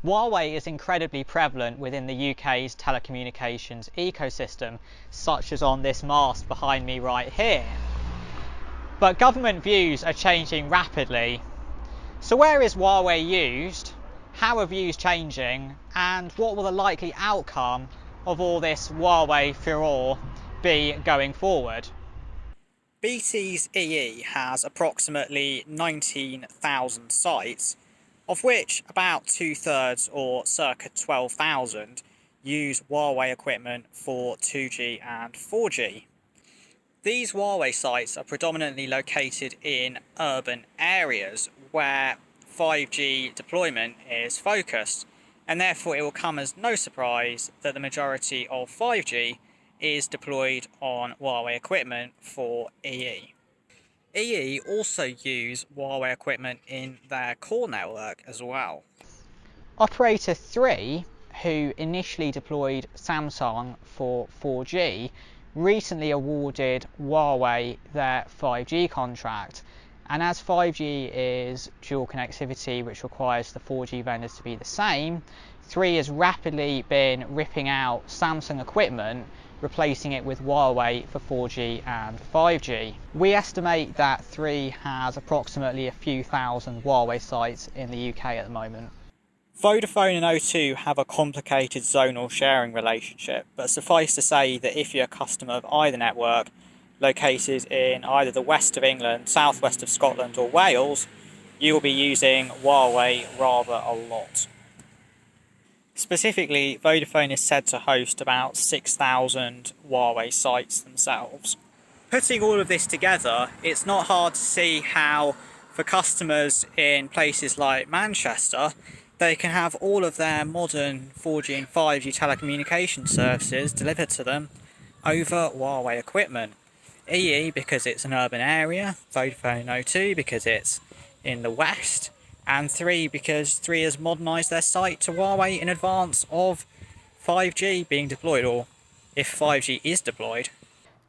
Huawei is incredibly prevalent within the UK's telecommunications ecosystem, such as on this mast behind me right here. But government views are changing rapidly. So where is Huawei used? How are views changing? And what will the likely outcome of all this Huawei furore be going forward? BT's EE has approximately 19,000 sites, of which about 2/3 or circa 12,000 use Huawei equipment for 2G and 4G. These Huawei sites are predominantly located in urban areas where 5G deployment is focused, and therefore it will come as no surprise that the majority of 5G is deployed on Huawei equipment for EE. EE also use Huawei equipment in their core network as well. Operator 3, who initially deployed Samsung for 4G, recently awarded Huawei their 5G contract. And as 5G is dual connectivity, which requires the 4G vendors to be the same, 3 has rapidly been ripping out Samsung equipment, replacing it with Huawei for 4G and 5G. We estimate that 3 has approximately a few thousand Huawei sites in the UK at the moment. Vodafone and O2 have a complicated zonal sharing relationship, but suffice to say that if you're a customer of either network, located in either the west of England, southwest of Scotland or Wales, you will be using Huawei rather a lot. Specifically, Vodafone is said to host about 6,000 Huawei sites themselves. Putting all of this together, it's not hard to see how, for customers in places like Manchester, they can have all of their modern 4G and 5G telecommunication services delivered to them over Huawei equipment. EE because it's an urban area, Vodafone O2 because it's in the west, and 3 because 3 has modernised their site to Huawei in advance of 5G being deployed, or if 5G is deployed.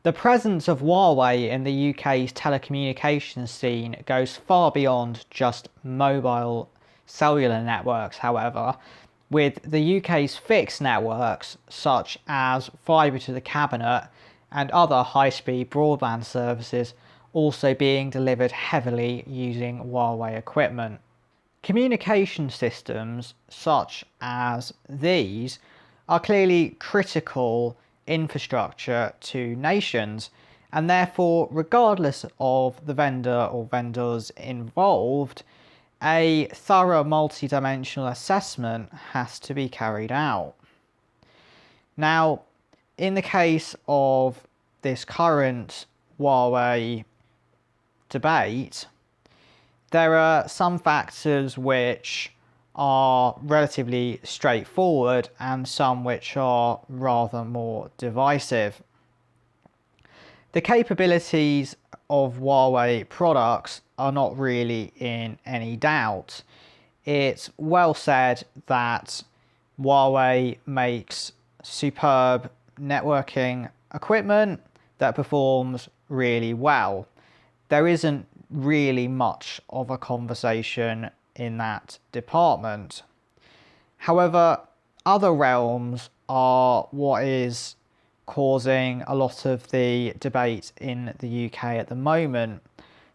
The presence of Huawei in the UK's telecommunications scene goes far beyond just mobile cellular networks, however, with the UK's fixed networks such as fibre to the cabinet and other high-speed broadband services also being delivered heavily using Huawei equipment. Communication systems such as these are clearly critical infrastructure to nations, and therefore, regardless of the vendor or vendors involved, a thorough multi-dimensional assessment has to be carried out. Now, in the case of this current Huawei debate, there are some factors which are relatively straightforward and some which are rather more divisive. The capabilities of Huawei products are not really in any doubt. It's well said that Huawei makes superb networking equipment that performs really well. There isn't really much of a conversation in that department. However, other realms are what is causing a lot of the debate in the UK at the moment.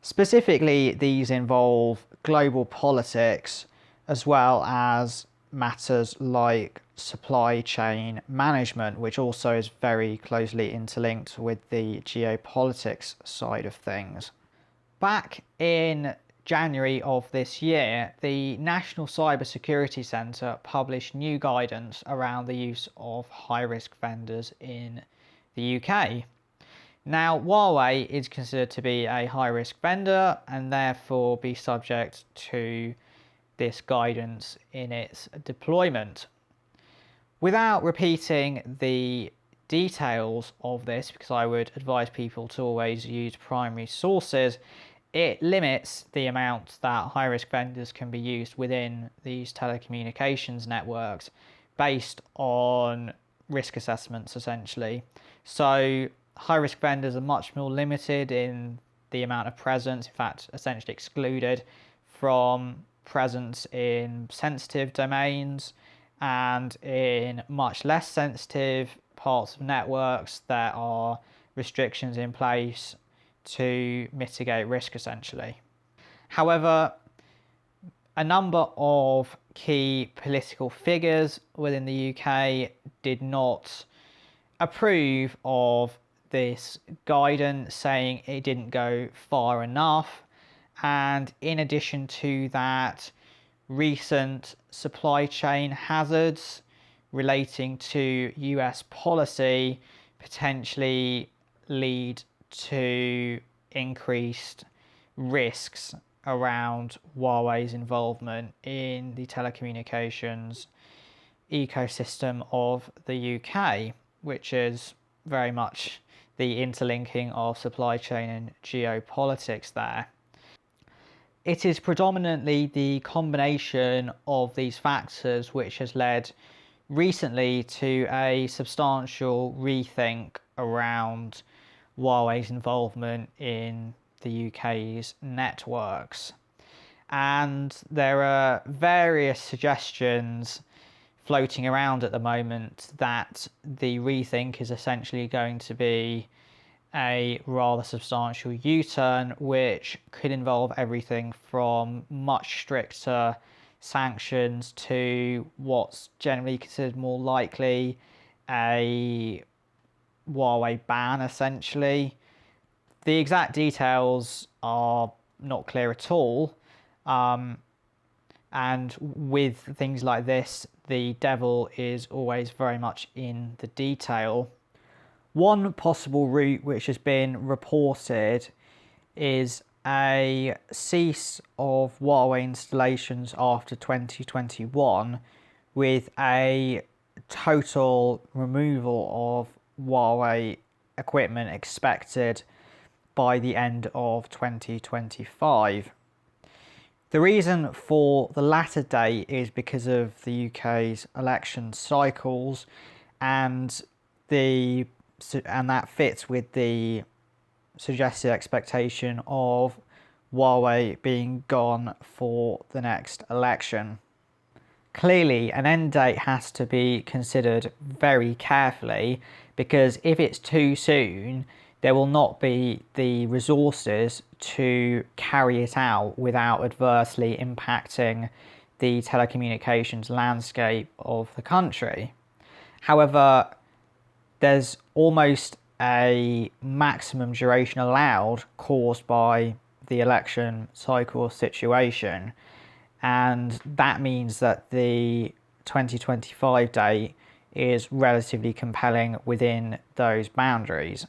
Specifically, these involve global politics as well as matters like supply chain management, which also is very closely interlinked with the geopolitics side of things. Back in January of this year, the National Cybersecurity Centre published new guidance around the use of high-risk vendors in the UK. Now, Huawei is considered to be a high-risk vendor and therefore be subject to this guidance in its deployment. Without repeating the details of this, because I would advise people to always use primary sources, it limits the amount that high-risk vendors can be used within these telecommunications networks based on risk assessments, essentially. So high-risk vendors are much more limited in the amount of presence, in fact, essentially excluded from presence in sensitive domains, and in much less sensitive parts of networks there are restrictions in place to mitigate risk essentially. However, a number of key political figures within the UK did not approve of this guidance, saying it didn't go far enough. And in addition to that, recent supply chain hazards relating to US policy potentially lead to increased risks around Huawei's involvement in the telecommunications ecosystem of the UK, which is very much the interlinking of supply chain and geopolitics there. It is predominantly the combination of these factors which has led recently to a substantial rethink around Huawei's involvement in the UK's networks. And there are various suggestions floating around at the moment that the rethink is essentially going to be a rather substantial U-turn, which could involve everything from much stricter sanctions to what's generally considered more likely a Huawei ban essentially. The exact details are not clear at all, and with things like this the devil is always very much in the detail. One possible route which has been reported is a cease of Huawei installations after 2021 with a total removal of Huawei equipment expected by the end of 2025. The reason for the latter date is because of the UK's election cycles, and that fits with the suggested expectation of Huawei being gone for the next election. Clearly, an end date has to be considered very carefully, because if it's too soon, there will not be the resources to carry it out without adversely impacting the telecommunications landscape of the country. However, there's almost a maximum duration allowed caused by the election cycle situation, and that means that the 2025 date is relatively compelling within those boundaries.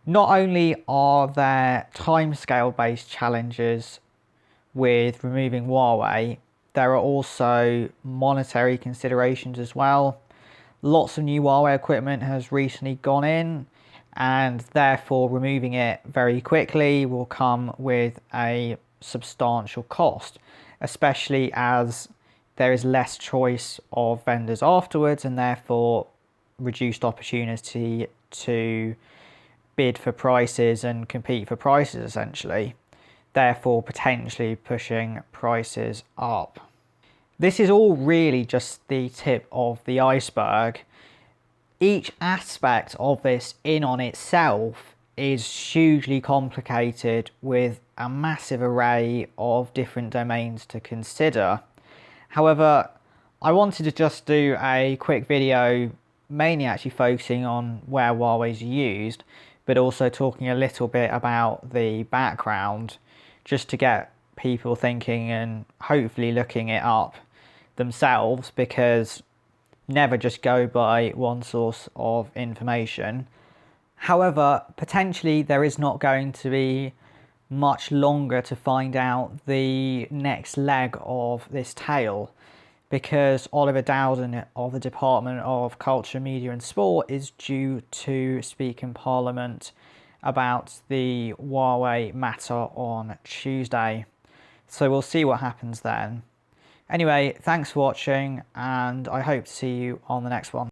Not only are there timescale based challenges with removing Huawei, there are also monetary considerations as well. Lots of new Huawei equipment has recently gone in, and therefore removing it very quickly will come with a substantial cost, especially as there is less choice of vendors afterwards and therefore reduced opportunity to bid for prices and compete for prices essentially, therefore potentially pushing prices up. This is all really just the tip of the iceberg. Each aspect of this in on itself is hugely complicated with a massive array of different domains to consider. However, I wanted to just do a quick video mainly actually focusing on where Huawei is used, but also talking a little bit about the background, just to get people thinking and hopefully looking it up themselves, because never just go by one source of information. However, potentially there is not going to be much longer to find out the next leg of this tale, because Oliver Dowden of the Department of Culture, Media and Sport is due to speak in Parliament about the Huawei matter on Tuesday. So we'll see what happens then. Anyway, thanks for watching, and I hope to see you on the next one.